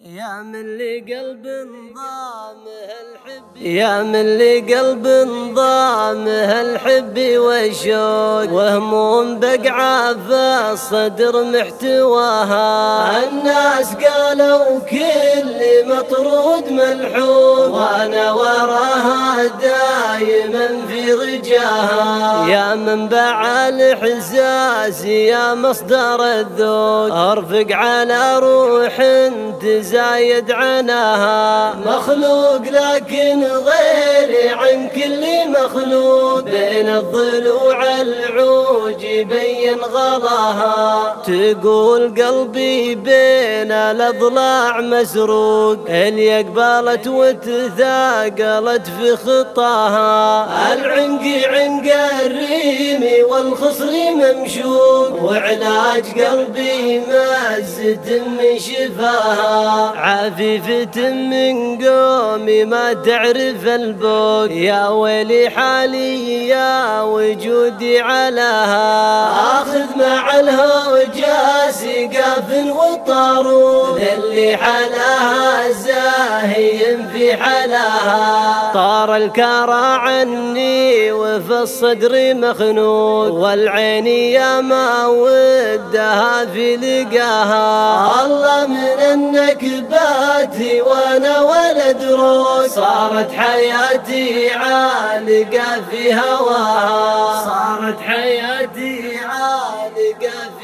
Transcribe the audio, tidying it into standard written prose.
يا من لقلب ضامه الحب يا من لقلب ضامه الحب والشوق وهموم بقعة في الصدر محتواها. الناس قالوا كل مطرود ملحوظ وانا وراها دايما في رجاها. يا منبع الاحساس يا مصدر الذوق ارفق على روح تزايد عناها. مخلوق لكن غيري عن كل مخلوق بين الضلوع العوج يبين غلاها. تقول قلبي بين الاضلاع مسروق اللي قبلت وتثاقلت في خطاها. العنق عنق الريم والخصر ممشوق وعلاج قلبي مازد من شفاها. عفيفة من قومي ما تعرف البوق يا ويلي حالي يا وجودي علاها. اخذ مع الهوجاس قاف وطارون اللي حلاها زاهي في حلاها. طار الكرى عني وفي الصدر مخنوق والعين يا ما ودها في لقاها. الله من النكبات وانا ولد روق صارت حياتي عالقة في هواها. صارت حياتي عالقة في